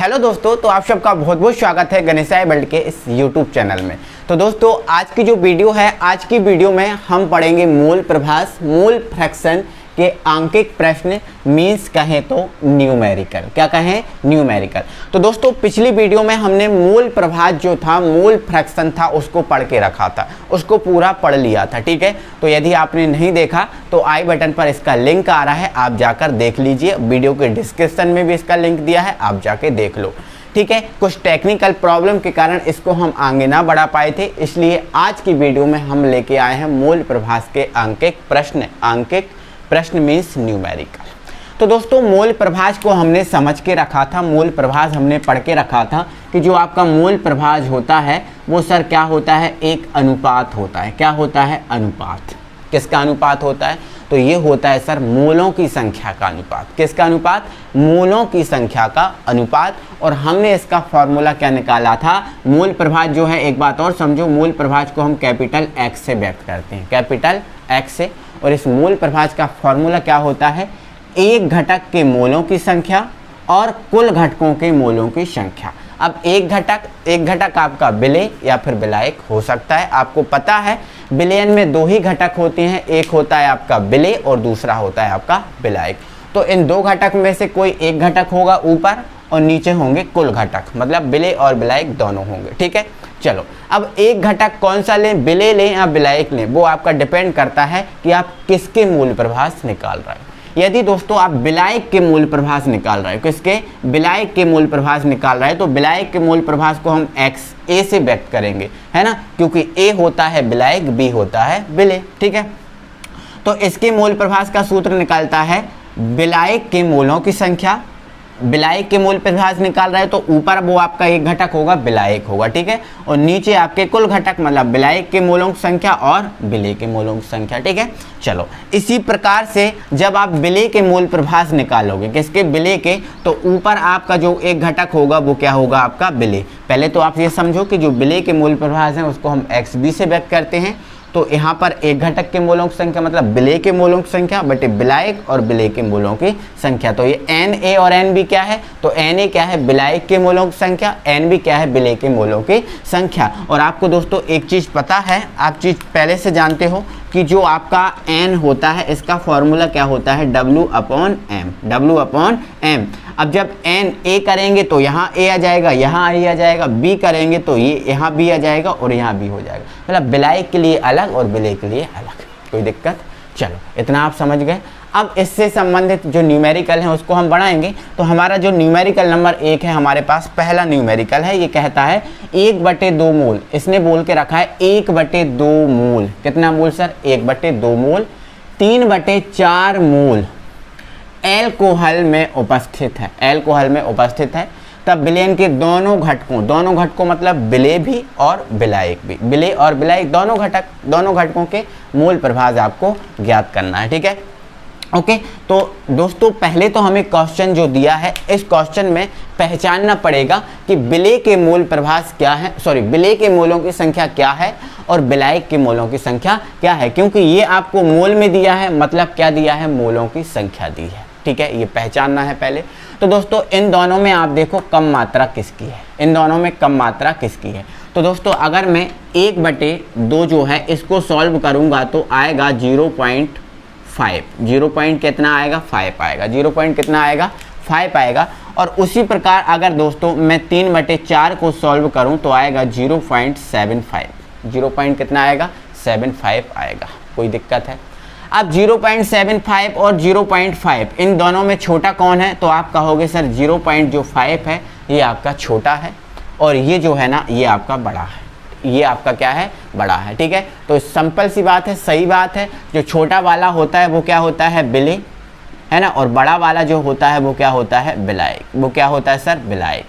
Hello दोस्तों, तो आप सबका बहुत बहुत स्वागत है गणेशाय वर्ल्ड के इस यूट्यूब चैनल में। तो दोस्तों आज की जो वीडियो है, आज की वीडियो में हम पढ़ेंगे मूल प्रभास, मूल फ्रैक्शन के आंकिक प्रश्न, मीन्स कहें तो न्यूमेरिकल। क्या कहें? न्यूमेरिकल। तो दोस्तों पिछली वीडियो में हमने मूल प्रभास जो था, मूल फ्रैक्शन था, उसको पढ़ के रखा था, उसको पूरा पढ़ लिया था। ठीक है, तो यदि आपने नहीं देखा तो आई बटन पर इसका लिंक आ रहा है, आप जाकर देख लीजिए। वीडियो के डिस्क्रिप्शन में भी इसका लिंक दिया है, आप जाके देख लो। ठीक है, कुछ टेक्निकल प्रॉब्लम के कारण इसको हम आगे ना बढ़ा पाए थे, इसलिए आज की वीडियो में हम लेके आए हैं मूल प्रभास के आंकिक प्रश्न। आंकिक प्रश्न मीन्स न्यूमेरिकल। तो दोस्तों मूल प्रभास को हमने समझ के रखा था, मूल प्रभास हमने पढ़ के रखा था कि जो आपका मूल प्रभास होता है वो सर क्या होता है? एक अनुपात होता है। क्या होता है? अनुपात। किसका अनुपात होता है? तो ये होता है सर मूलों की संख्या का अनुपात। किसका अनुपात? मूलों की संख्या का अनुपात। और हमने इसका फॉर्मूला क्या निकाला था? मूल प्रभास जो है, एक बात और समझो, मूल प्रभास को हम कैपिटल एक्स से व्यक्त करते हैं, कैपिटल एक्स से। और इस मूल प्रभास का फॉर्मूला क्या होता है? एक घटक के मूलों की संख्या और कुल घटकों के मूलों की संख्या। अब एक घटक आपका विलेय या फिर विलायक हो सकता है। आपको पता है विलयन में दो ही घटक होते हैं, एक होता है आपका विलेय और दूसरा होता है आपका विलायक। तो इन दो घटक में से कोई एक घटक होगा ऊपर और नीचे होंगे कुल घटक, मतलब विलेय और विलायक दोनों होंगे। ठीक है, चलो अब एक घटक कौन सा लें, विलेय लें या विलायक लें, वो आपका डिपेंड करता है कि आप किसके मूल प्रभास निकाल रहे हो। यदि दोस्तों आप विलायक के मूल प्रभास निकाल रहे हो, किसके? विलायक के मूल प्रभास निकाल रहे हो, तो विलायक के मूल प्रभास को हम एक्स ए से व्यक्त करेंगे, है ना, क्योंकि ए होता है विलायक, बी होता है विलेय। ठीक है, तो इसके मूल प्रभास का सूत्र निकलता है विलायक के मूलों की संख्या। विलायक के मूल प्रभास निकाल रहे हैं तो ऊपर वो आपका एक घटक होगा, विलायक होगा। ठीक है, और नीचे आपके कुल घटक, मतलब विलायक के मूलों की संख्या और विलेय के मूलों की संख्या। ठीक है, चलो इसी प्रकार से जब आप विलेय के मूल प्रभास निकालोगे, किसके? विलेय के, तो ऊपर आपका जो एक घटक होगा वो क्या होगा? आपका विलेय। पहले तो आप ये समझो कि जो विलेय के मूल प्रभास हैं उसको हम एक्स बी से व्यक्त करते हैं। तो यहाँ पर एक घटक के मूलों की संख्या मतलब विलेय के मूलों की संख्या बटे विलायक और विलेय के मूलों की संख्या। तो ये एन ए और एन बी क्या है? तो एन ए क्या है? विलायक के मूलों की संख्या, एन बी क्या है? विलेय के मूलों की संख्या। और आपको दोस्तों एक चीज़ पता है, आप चीज़ पहले से जानते हो कि जो आपका एन होता है इसका फॉर्मूला क्या होता है? W upon M, W upon M. अब जब एन ए करेंगे तो यहाँ ए आ जाएगा, यहाँ ए आ जाएगा, बी करेंगे तो ये यहाँ बी आ जाएगा और यहाँ बी हो जाएगा, मतलब विलायक के लिए अलग और विलेय के लिए अलग। कोई दिक्कत? चलो इतना आप समझ गए। अब इससे संबंधित जो न्यूमेरिकल है उसको हम बढ़ाएंगे। तो हमारा जो न्यूमेरिकल नंबर 1 है हमारे पास, पहला न्यूमेरिकल है, ये कहता है 1/2 मूल। इसने बोल के रखा है 1/2 मूल। कितना मूल सर? 1/2 मूल। 3/4 मूल एल्कोहल में उपस्थित है, एल्कोहल में उपस्थित है। तब विलयन के दोनों घटकों मतलब विलेय भी और विलायक भी, विलेय और विलायक दोनों घटकों के मूल प्रभास आपको ज्ञात करना है। ठीक है, ओके। तो दोस्तों पहले तो हमें क्वेश्चन जो दिया है, इस क्वेश्चन में पहचानना पड़ेगा कि विलेय के मूल प्रभास क्या है, सॉरी विलेय के मूलों की संख्या क्या है और विलायक के मूलों की संख्या क्या है, क्योंकि ये आपको मूल में दिया है, मतलब क्या दिया है? मूलों की संख्या दी है। ठीक है, ये पहचानना है पहले। तो दोस्तों इन दोनों में आप देखो कम मात्रा किसकी है, इन दोनों में कम मात्रा किसकी है। तो दोस्तों अगर मैं 1/2 जो है इसको सॉल्व करूंगा तो आएगा 0.5, 0 पॉइंट कितना आएगा? 5 आएगा, 0 पॉइंट कितना आएगा? 5 आएगा। और उसी प्रकार अगर दोस्तों मैं 3/4 को सॉल्व करूं तो आएगा 0.75, 0 पॉइंट कितना आएगा? 75 आएगा। कोई दिक्कत है? अब 0.75 और 0.5 इन दोनों में छोटा कौन है? तो आप कहोगे सर 0.5 है ये आपका छोटा है और ये जो है ना ये आपका बड़ा है, ये आपका क्या है? बड़ा है। ठीक है, तो सिंपल सी बात है, सही बात है। जो छोटा वाला होता है वो क्या होता है? विलेय, है ना, और बड़ा वाला जो होता है वो क्या होता है? विलायक। वो क्या होता है सर? विलायक।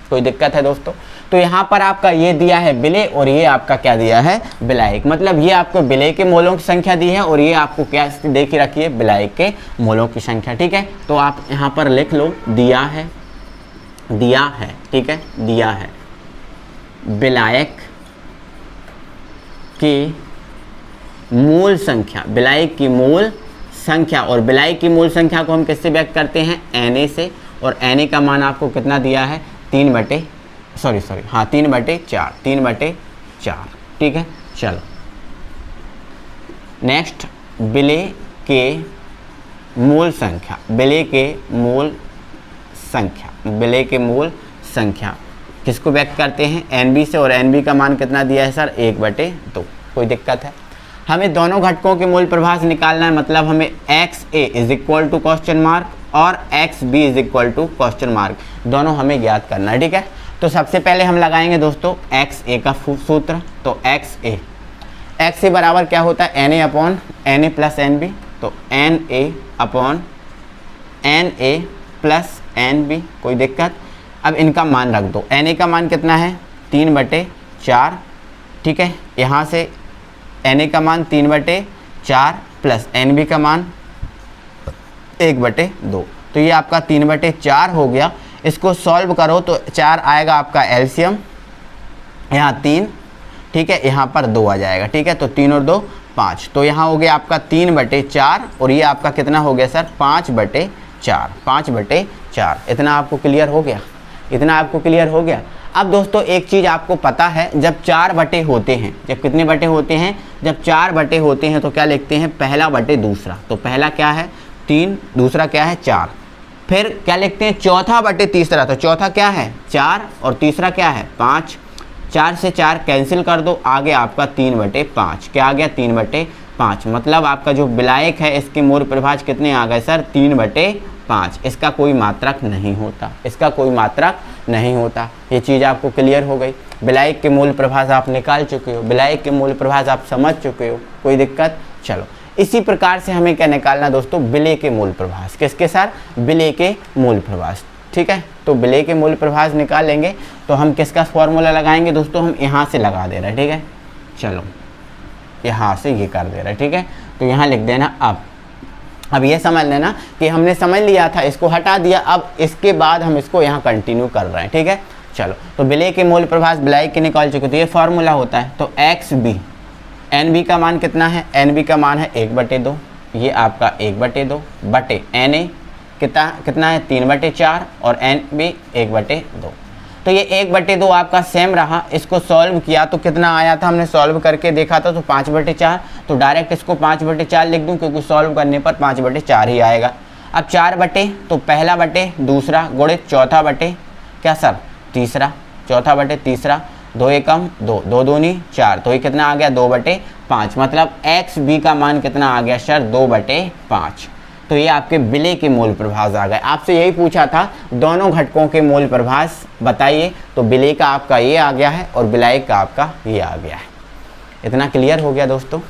कोई दिक्कत है दोस्तों? तो यहाँ पर आपका ये दिया है विलेय और ये आपका क्या दिया है? विलायक। मतलब ये आपको विलेय के मूलों की संख्या दी है और ये आपको क्या देख रखिए? विलायक के मूलों की संख्या। ठीक है, तो आप यहाँ पर लिख लो दिया है, ठीक है, दिया है विलायक की मूल संख्या, विलायक की मूल संख्या। और विलायक की मूल संख्या को हम किससे व्यक्त करते हैं? Na से। और Na का मान आपको कितना दिया है 3/4, 3/4। ठीक है, चलो नेक्स्ट, विलेय के मूल संख्या, विलेय के मूल संख्या किसको व्यक्त करते हैं NB से, और NB का मान कितना दिया है सर 1/2। कोई दिक्कत है? हमें दोनों घटकों के मूल प्रभास निकालना है, मतलब हमें XA is equal to question mark और XB is equal to question mark, दोनों हमें ज्ञात करना है। ठीक है, तो सबसे पहले हम लगाएंगे दोस्तों XA का सूत्र। तो XA बराबर क्या होता है NA upon NA plus NB, तो NA upon NA plus NB। कोई दिक्कत? अब इनका मान रख दो। Na का मान कितना है 3/4। ठीक है, यहाँ से Na का मान 3/4 प्लस NB का मान 1/2, तो ये आपका 3/4 हो गया। इसको सॉल्व करो तो 4 आएगा आपका एलसीएम, यहाँ 3, ठीक है, यहाँ पर 2 आ जाएगा। ठीक है, तो 3 और 2 5, तो यहाँ हो गया आपका 3/4 और ये आपका कितना हो गया सर 5/4, 5/4। इतना आपको क्लियर हो गया? इतना आपको क्लियर हो गया? अब दोस्तों एक चीज़ आपको पता है, जब 4 बटे होते हैं, जब कितने बटे होते हैं, जब 4 बटे होते हैं तो क्या लिखते हैं पहला बटे दूसरा। तो पहला क्या है 3, दूसरा क्या है 4। फिर क्या लिखते हैं चौथा बटे तीसरा, तो चौथा क्या है 4 और तीसरा क्या है 5। 4 से 4 कैंसिल कर दो, आगे आपका 3/5। क्या आ गया 3/5, मतलब आपका जो विलायक है इसके मूल प्रभाज कितने आ गए सर 3/5। इसका कोई मात्रक नहीं होता, इसका कोई मात्रक नहीं होता। ये चीज़ आपको क्लियर हो गई। विलायक के मूल प्रभाज आप निकाल चुके हो, विलायक के मूल प्रभाज आप समझ चुके हो। कोई दिक्कत? चलो इसी प्रकार से हमें क्या निकालना दोस्तों, विलेय के मूल प्रभाज। किसके साथ? विलेय के मूल प्रभाज। ठीक है, तो विलेय के मूल प्रभाज निकाल लेंगे तो हम किसका फॉर्मूला लगाएंगे दोस्तों, हम यहाँ से लगा दे रहे हैं। ठीक है, चलो यहाँ से ये कर दे रहे हैं। ठीक है, तो यहाँ लिख देना। अब ये समझ लेना कि हमने समझ लिया था, इसको हटा दिया, अब इसके बाद हम इसको यहाँ कंटिन्यू कर रहे हैं। ठीक है, चलो तो विलेय के मूल प्रभाज विलायक के निकाल चुके, तो ये फॉर्मूला होता है। तो XB, NB का मान कितना है, NB का मान है 1/2, ये आपका 1/2 बटे NA कितना है 3/4 और NB 1/2। तो ये 1/2 आपका सेम रहा। इसको सॉल्व किया तो कितना आया था, हमने सॉल्व करके देखा था तो 5/4, तो डायरेक्ट इसको 5/4 लिख दूं क्योंकि सॉल्व करने पर 5/4 ही आएगा। अब 4 बटे, तो पहला बटे दूसरा गुणित चौथा बटे क्या सर तीसरा, चौथा बटे तीसरा, 2 एकम 2, 2 दूनी 4, तो ये कितना आ गया 2/5, मतलब XB का मान कितना आ गया सर 2/5। तो ये आपके विलेय के मूल प्रभाज आ गए। आपसे यही पूछा था दोनों घटकों के मूल प्रभाज बताइए, तो विलेय का आपका ये आ गया है और विलायक का आपका ये आ गया है। इतना क्लियर हो गया दोस्तों?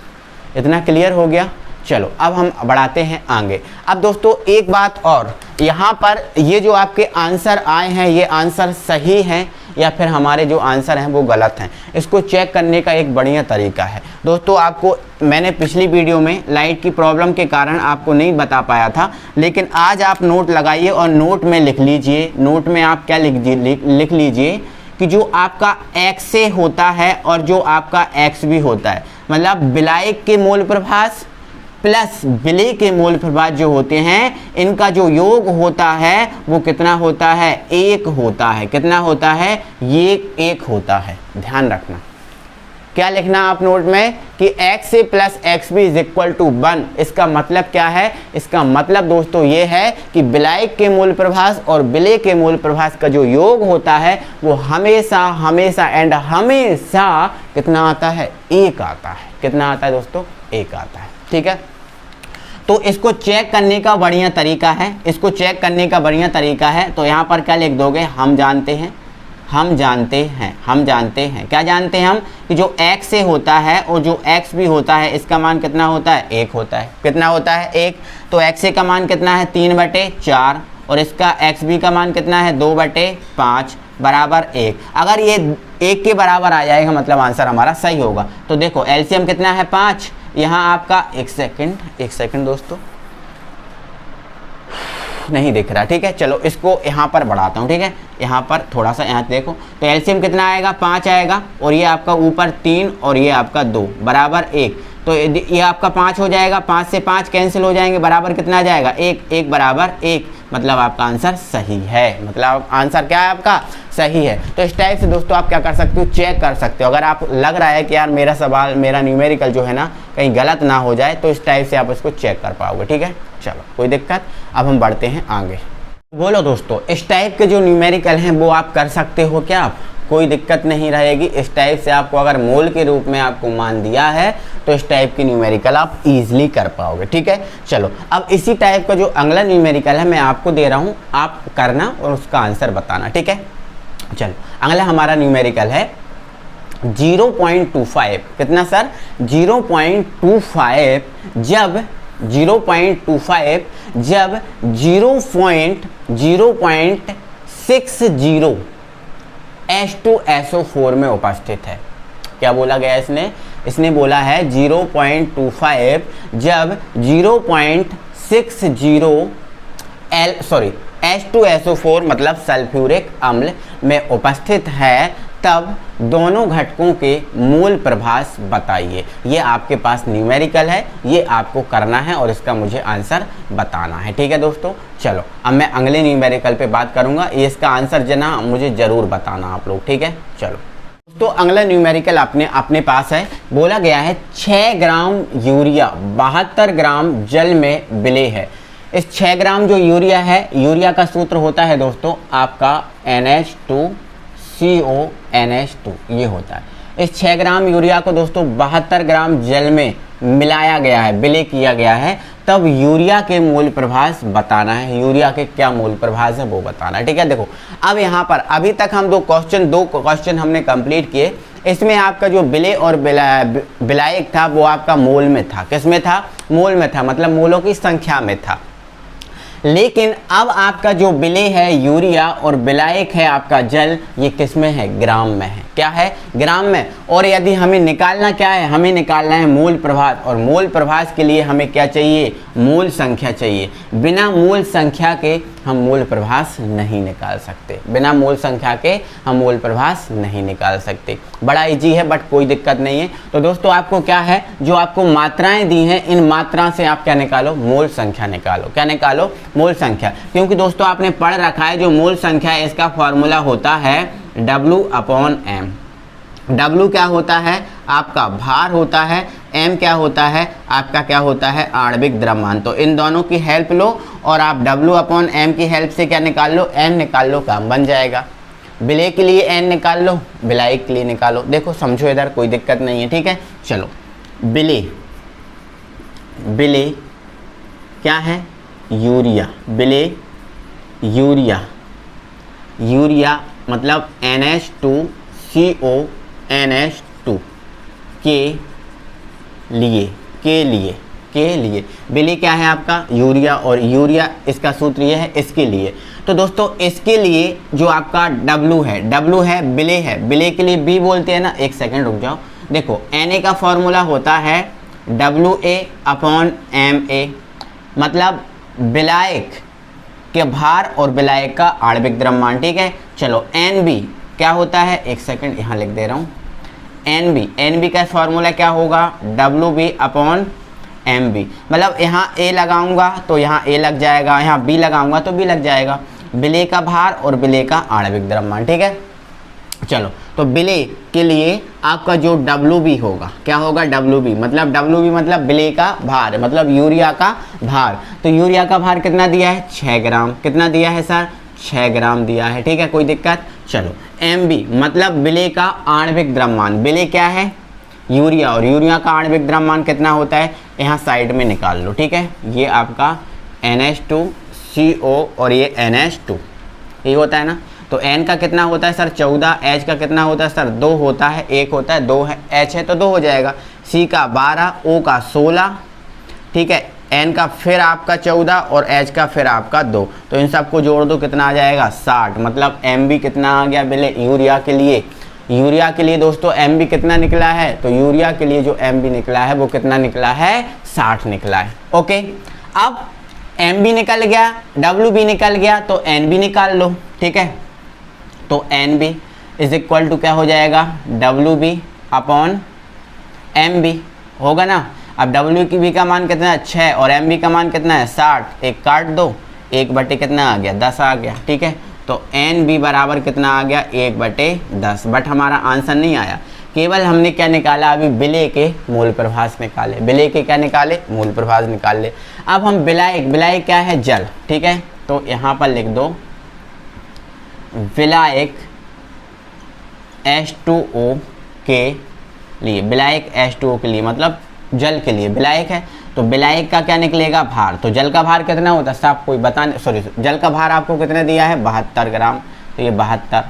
इतना क्लियर हो गया? चलो अब हम बढ़ाते हैं आगे। अब दोस्तों एक बात और, यहाँ पर ये जो आपके आंसर आए हैं ये आंसर सही हैं या फिर हमारे जो आंसर हैं वो गलत हैं, इसको चेक करने का एक बढ़िया तरीका है दोस्तों। आपको मैंने पिछली वीडियो में लाइट की प्रॉब्लम के कारण आपको नहीं बता पाया था, लेकिन आज आप नोट लगाइए और नोट में लिख लीजिए। नोट में आप क्या लिख लीजिए कि जो आपका XA होता है और जो आपका XB होता है, मतलब विलायक के मूल प्रभाज प्लस विलेय के मूल प्रभाज जो होते हैं, इनका जो योग होता है वो कितना होता है 1 होता है। कितना होता है? ये 1 होता है। ध्यान रखना। क्या लिखना आप नोट में कि XA plus XB is equal to 1। इसका मतलब क्या है? इसका मतलब दोस्तों ये है कि विलायक के मूल प्रभाज और विलेय के मूल प्रभाज का जो योग होता है वो हमेशा हमेशा एंड हमेशा कितना आता है 1 आता है। कितना आता है दोस्तों? 1 आता है। ठीक है, तो इसको चेक करने का बढ़िया तरीका है, इसको चेक करने का बढ़िया तरीका है। तो यहाँ पर क्या लिख दोगे, हम जानते हैं, हम जानते हैं, हम जानते हैं, क्या जानते हैं हम कि जो XA होता है और जो XB होता है इसका मान कितना होता है 1 होता है। कितना होता है 1। तो XA का मान कितना है 3/4 और इसका XB का मान कितना है 2/5 बराबर 1। अगर ये 1 के बराबर आ जाएगा मतलब आंसर हमारा सही होगा। तो देखो एलसीएम कितना है 5, यहाँ आपका एक सेकंड दोस्तों नहीं दिख रहा। ठीक है, चलो इसको यहाँ पर बढ़ाता हूँ। ठीक है, यहाँ पर थोड़ा सा यहाँ देखो, तो एलसीएम कितना आएगा 5 आएगा और ये आपका ऊपर 3 और ये आपका 2 बराबर 1। तो ये आपका 5 हो जाएगा, 5 से 5 कैंसिल हो जाएंगे, बराबर कितना आ जाएगा 1, 1 बराबर 1, मतलब आपका आंसर सही है, मतलब आंसर क्या है आपका सही है। तो इस टाइप से दोस्तों आप क्या कर सकते हो, चेक कर सकते हो। अगर आप लग रहा है कि यार मेरा सवाल, मेरा न्यूमेरिकल जो है ना कहीं गलत ना हो जाए, तो इस टाइप से आप इसको चेक कर पाओगे। ठीक है, चलो कोई दिक्कत। अब हम बढ़ते हैं आगे। बोलो दोस्तों, इस टाइप के जो न्यूमेरिकल हैं वो आप कर सकते हो क्या? आप कोई दिक्कत नहीं रहेगी। इस टाइप से आपको अगर मोल के रूप में आपको मान दिया है तो इस टाइप की न्यूमेरिकल आप इजीली कर पाओगे। ठीक है, चलो अब इसी टाइप का जो अगला न्यूमेरिकल है मैं आपको दे रहा हूँ, आप करना और उसका आंसर बताना। ठीक है, चलो अगला हमारा न्यूमेरिकल है 0.25। कितना सर? 0.25 जब 0.25 जब 0.60 H2SO4 में उपस्थित है। क्या बोला गया इसने बोला है 0.25 जब 0.60 H2SO4 मतलब सल्फ्यूरिक अम्ल में उपस्थित है, तब दोनों घटकों के मोल प्रभास बताइए। ये आपके पास न्यूमेरिकल है, ये आपको करना है और इसका मुझे आंसर बताना है। ठीक है दोस्तों, चलो अब मैं अगले न्यूमेरिकल पे बात करूंगा, ये इसका आंसर जना मुझे जरूर बताना आप लोग। ठीक है, चलो तो अगला न्यूमेरिकल अपने पास है। बोला गया है 6 ग्राम यूरिया 72 ग्राम जल में विलेय है। इस 6 ग्राम जो यूरिया है, यूरिया का सूत्र होता है दोस्तों आपका NH2CONH2, ये होता है। इस 6 ग्राम यूरिया को दोस्तों 72 ग्राम जल में मिलाया गया है, विलेय किया गया है, तब यूरिया के मोल प्रभास बताना है। यूरिया के क्या मोल प्रभास है वो बताना है। ठीक है, देखो अब यहाँ पर अभी तक हम दो क्वेश्चन हमने कंप्लीट किए। इसमें आपका जो विलेय और विलायक था वो आपका मोल में था। किस में था? मोल में था, मतलब मोलों की संख्या में था। लेकिन अब आपका जो विलेय है यूरिया और विलायक है आपका जल, ये किस में है? ग्राम में है। क्या है? ग्राम में। और यदि हमें निकालना क्या है? हमें निकालना है मोल प्रभास, और मोल प्रभास के लिए हमें क्या चाहिए? मोल संख्या चाहिए। बिना मोल संख्या के हम मोल प्रभास नहीं निकाल सकते। बिना मोल संख्या के हम मोल प्रभास नहीं निकाल सकते। बड़ा इजी है, बट कोई दिक्कत नहीं है। तो दोस्तों आपको क्या है, जो आपको मात्राएं दी हैं, इन मात्रा से आप क्या निकालो? मोल संख्या निकालो। क्या निकालो? मोल संख्या। क्योंकि दोस्तों आपने पढ़ रखा है जो मोल संख्या है इसका फॉर्मूला होता है W/M। W क्या होता है? आपका भार होता है। M क्या होता है? आपका क्या होता है? आणविक द्रव्यमान। तो इन दोनों की हेल्प लो और आप W/M की हेल्प से क्या निकाल लो? N निकाल लो, काम बन जाएगा। विलेय के लिए N निकाल लो, विलायक के लिए निकालो। देखो समझो इधर, कोई दिक्कत नहीं है। ठीक है, चलो विलेय क्या है? यूरिया। विलेय यूरिया मतलब NH2CONH2 के लिए विलेय क्या है आपका? यूरिया। और यूरिया इसका सूत्र ये है इसके लिए। तो दोस्तों इसके लिए जो आपका W है विलेय है। विलेय के लिए B बोलते हैं ना। एक सेकंड रुक जाओ, देखो Na का फॉर्मूला होता है WA/MA, मतलब विलायक के भार और विलायक का आणविक द्रव्यमान। ठीक है, चलो NB क्या होता है? एक सेकंड यहाँ लिख दे रहा हूँ। NB का फॉर्मूला क्या होगा? WB/MB, मतलब यहाँ A लगाऊंगा तो यहाँ A लग जाएगा, यहाँ B लगाऊंगा तो B लग जाएगा। विलेय का भार और विलेय का आणविक द्रव्यमान। ठीक है, चलो तो विलेय के लिए आपका जो WB होगा, क्या होगा? WB मतलब विलेय का भार, मतलब यूरिया का भार। तो यूरिया का भार कितना दिया है? 6 ग्राम। कितना दिया है सर? 6 ग्राम दिया है। ठीक है, कोई दिक्कत? चलो MB मतलब विलेय का आणविक द्रव्यमान। विलेय क्या है? यूरिया, और यूरिया का आणविक द्रव्यमान कितना होता है? यहाँ साइड में निकाल लो। ठीक है, ये आपका NH2CO और ये NH2, ये होता है ना। तो N का कितना होता है सर? 14। H का कितना होता है सर? 2 होता है, 1 होता है, 2 है, H है तो 2 हो जाएगा। C का 12, O का 16, ठीक है, N का फिर आपका 14 और H का फिर आपका 2। तो इन सबको जोड़ दो, कितना आ जाएगा? 60। मतलब MB कितना आ गया? विलेय यूरिया के लिए। यूरिया के लिए दोस्तों MB कितना निकला है? तो यूरिया के लिए जो MB निकला है वो कितना निकला है? 60 निकला है। ओके, अब MB निकल गया, WB निकल गया, तो NB निकाल लो। ठीक है, तो NB इज इक्वल टू क्या हो जाएगा? WB/MB होगा ना। अब डब्ल्यू की बी का मान कितना है 6 और एम बी का मान कितना है 60, एक काट दो, 1 कितना आ गया 10 आ गया। ठीक है, तो एन बी बराबर कितना आ गया 1/10। बट हमारा आंसर नहीं आया, केवल हमने क्या निकाला अभी विलय के मूल प्रभास निकाले, विलय के क्या निकाले मूल प्रभास निकाल ले। अब हम विलायक, विलायक क्या है जल। ठीक है, तो यहाँ पर लिख दो विलायक H2O के लिए, विलायक H2O के लिए मतलब जल के लिए विलायक है, तो विलायक का क्या निकलेगा भार। तो जल का भार कितना होता है साहब कोई बताने, सॉरी जल का भार आपको कितना दिया है 72 ग्राम, तो ये 72।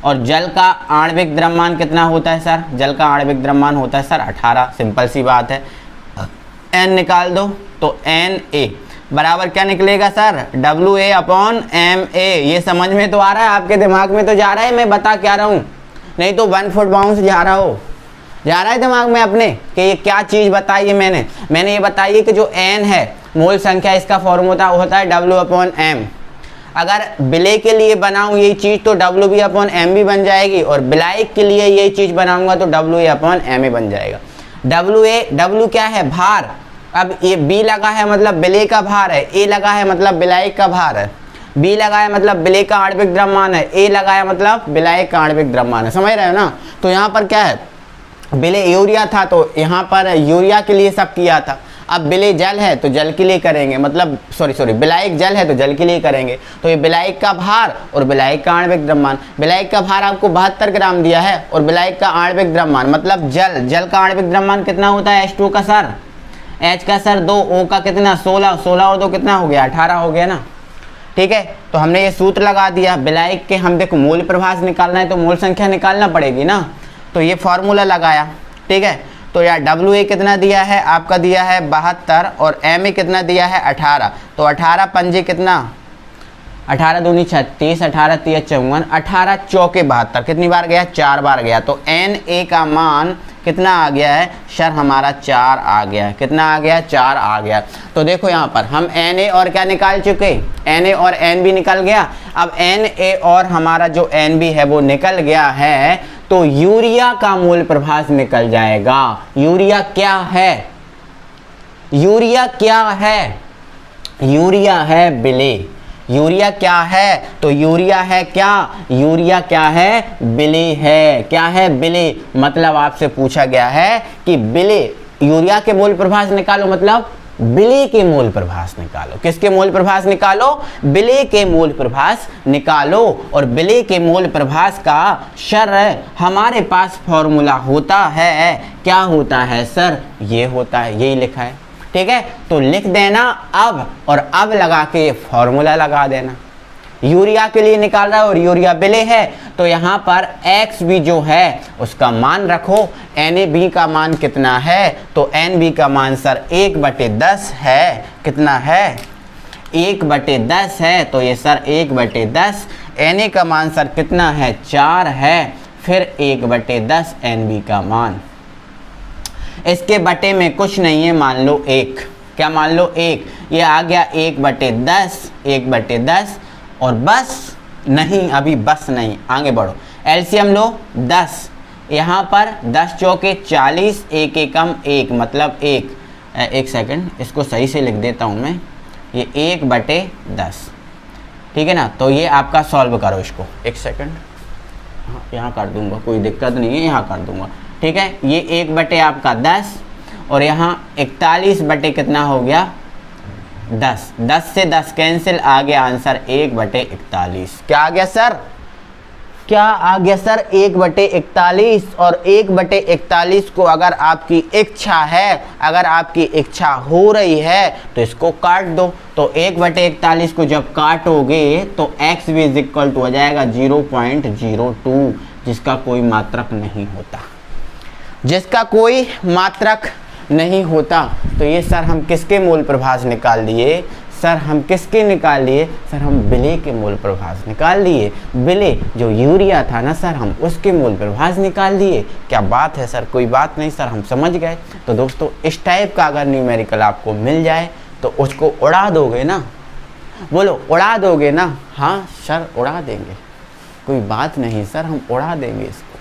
और जल का आणविक द्रव्यमान कितना होता है सर, जल का आणविक द्रव्यमान होता है सर 18, सिंपल सी बात है। एन निकाल दो, तो NA बराबर क्या निकलेगा सर WA/MA। ये समझ में तो आ रहा है, आपके दिमाग में तो जा रहा है, मैं बता क्या रहा हूँ, नहीं तो 1 फुट बाउंस जा रहा है दिमाग में अपने कि ये क्या चीज़ बताई है मैंने ये बताई है कि जो n है मोल संख्या, इसका फॉर्मूला होता है W/M। अगर विलय के लिए बनाऊं यही चीज़ तो WB/MB बन जाएगी, और विलायक के लिए यही चीज़ बनाऊंगा तो WA/MA बन जाएगा। W क्या है भार, अब ये B लगा है मतलब विलय का भार है, A लगा है मतलब विलायक का भार है, B लगा है मतलब विलय का आणविक द्रव्यमान है, A लगा है मतलब विलायक का आणविक द्रव्यमान है, समझ रहे हो ना। तो यहाँ पर क्या है विलय यूरिया था तो यहाँ पर यूरिया के लिए सब किया था, अब विलय जल है तो जल के लिए करेंगे, मतलब सॉरी विलायक जल है तो जल के लिए करेंगे। तो ये विलायक का भार और विलायक का आणविक द्रव्यमान, विलायक का भार आपको 72 ग्राम दिया है और विलायक का आणविक द्रव्यमान मतलब जल का आणविक द्रव्यमान कितना होता है H2 का सर, H का सर 2, O का कितना 16 और 2 कितना हो गया 18 हो गया ना। ठीक है, तो हमने ये सूत्र लगा दिया विलायक के, हम देखो मूल प्रभास निकालना है तो मूल संख्या निकालना पड़ेगी ना, तो ये फॉर्मूला लगाया। ठीक है, तो यार WA कितना दिया है आपका दिया है 72 और MA कितना दिया है 18, तो 18 पंजे कितना 18 दूनी 36, 18 तिया 54, 18 चौके 72, कितनी बार गया 4 बार गया। तो NA का मान कितना आ गया है सर हमारा 4 आ गया, कितना आ गया 4 आ गया। तो देखो यहाँ पर हम NA और क्या निकाल चुके, NA और NB निकल गया। अब NA और हमारा जो NB है वो निकल गया है, तो यूरिया का मूल प्रभास निकल जाएगा। यूरिया क्या है, यूरिया क्या है, यूरिया है विलय। यूरिया क्या है, तो यूरिया है क्या, यूरिया क्या है विलय है, क्या है विलय। मतलब आपसे पूछा गया है कि विलय, यूरिया के मूल प्रभास निकालो मतलब विलय के मूल प्रभास निकालो। किसके मूल प्रभास निकालो, विलय के मूल प्रभास निकालो। और विलय के मूल प्रभास का सर हमारे पास फॉर्मूला होता है, क्या होता है सर, ये होता है, यही लिखा है। ठीक है, तो लिख देना अब, और अब लगा के ये फॉर्मूला लगा देना। यूरिया के लिए निकाल रहा है और यूरिया विलय है, तो यहाँ पर XB जो है उसका मान रखो। NAB का मान कितना है, तो NB का मान सर 1/10 है, कितना है 1/10 है, तो ये सर 1/10। Na का मान सर कितना है 4 है, फिर 1/10 NB का मान, इसके बटे में कुछ नहीं है, मान लो 1, क्या मान लो 1, ये आ गया 1/10, 1/10। और बस नहीं, अभी बस नहीं, आगे बढ़ो, एलसीएम लो 10, यहाँ पर 10 चौके 40, 1 एकम 1 मतलब 1 सेकंड, इसको सही से लिख देता हूँ मैं, ये 1/10। ठीक है ना, तो ये आपका सॉल्व करो इसको, 1 सेकंड, हाँ यहाँ कर दूंगा, कोई दिक्कत नहीं है, यहाँ कर दूंगा। ठीक है, ये 1/10 आपका 10 और यहाँ 41 बटे कितना हो गया 10, 10 से 10 कैंसिल, आ गया आंसर 1/41। क्या आ गया सर, क्या आ गया सर 1/41। और 1/41 को अगर आपकी इच्छा है, अगर आपकी इच्छा हो रही है तो इसको काट दो। तो 1/41 को जब काटोगे तो XB = हो जाएगा 0.02, जिसका कोई मात्रक नहीं होता, जिसका कोई मात्रक नहीं होता। तो ये सर हम किसके मूल प्रभास निकाल लिए, सर हम किसके निकाल लिए, सर हम विलय के मूल प्रभास निकाल लिए। विलय जो यूरिया था ना सर, हम उसके मूल प्रभास निकाल लिए। क्या बात है सर, कोई बात नहीं सर, हम समझ गए। तो दोस्तों इस टाइप का अगर न्यूमेरिकल आपको मिल जाए तो उसको उड़ा दोगे ना, बोलो उड़ा दोगे ना, हाँ सर उड़ा देंगे, कोई बात नहीं सर, हम उड़ा देंगे इसको।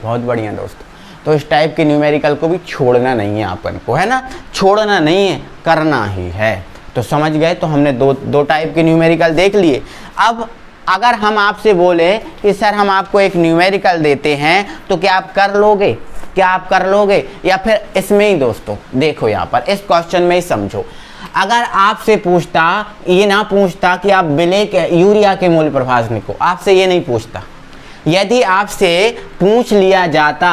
बहुत बढ़िया दोस्तों, तो इस टाइप के न्यूमेरिकल को भी छोड़ना नहीं है अपन को, है ना, छोड़ना नहीं है, करना ही है। तो समझ गए। तो हमने दो टाइप के न्यूमेरिकल देख लिए। अब अगर हम आपसे बोले कि सर हम आपको एक न्यूमेरिकल देते हैं तो क्या आप कर लोगे, क्या आप कर लोगे, या फिर इसमें ही दोस्तों देखो यहाँ पर इस क्वेश्चन में ही समझो, अगर आपसे पूछता, ये ना पूछता कि आप ब्लैक यूरिया के मूल प्रभास निको, आपसे ये नहीं पूछता। यदि आपसे पूछ लिया जाता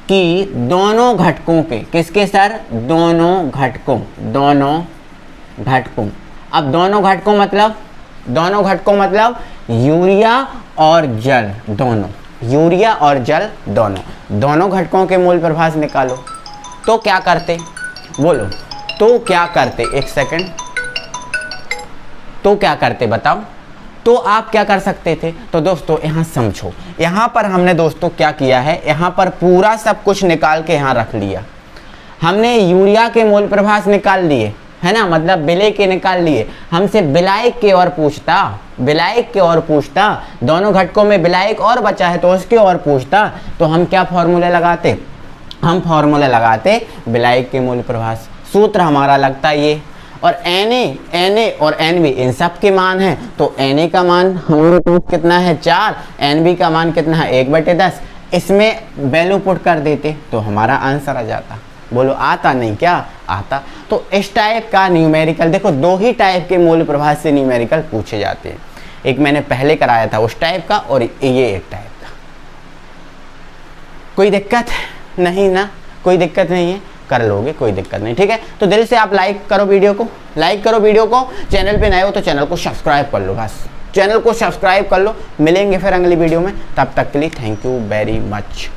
कि दोनों घटकों के, किसके सर, दोनों घटकों, अब दोनों घटकों मतलब यूरिया और जल दोनों, यूरिया और जल दोनों घटकों के मूल प्रभास निकालो, तो क्या करते, बोलो, तो क्या करते, एक सेकंड, तो क्या करते बताओ, तो आप क्या कर सकते थे। तो दोस्तों यहाँ समझो, यहाँ पर हमने दोस्तों क्या किया है, यहाँ पर पूरा सब कुछ निकाल के यहाँ रख लिया। हमने यूरिया के मूल प्रभास निकाल लिए, है ना, मतलब विलय के निकाल लिए। हमसे विलायक के और पूछता, दोनों घटकों में विलायक और बचा है तो उसके और पूछता, तो हम क्या फॉर्मूले लगाते, हम फॉर्मूले लगाते विलायक के मूल प्रभास। सूत्र हमारा लगता ये, और Na और Nb इन सब के मान है, तो Na का मान हमारे पास कितना है 4, Nb का मान कितना है 1/10, इसमें वैल्यू पुट कर देते तो हमारा आंसर आ जाता। बोलो आता नहीं, क्या आता। तो इस टाइप का न्यूमेरिकल देखो, दो ही टाइप के मूल प्रभास से न्यूमेरिकल पूछे जाते हैं, एक मैंने पहले कराया था उस टाइप का, और ये एक टाइप का। कोई दिक्कत नहीं ना, कोई दिक्कत नहीं है, कर लोगे, कोई दिक्कत नहीं, ठीक है। तो दिल से आप लाइक करो वीडियो को, चैनल पे नए हो तो चैनल को सब्सक्राइब कर लो, बस चैनल को सब्सक्राइब कर लो। मिलेंगे फिर अगली वीडियो में, तब तक के लिए थैंक यू वेरी मच।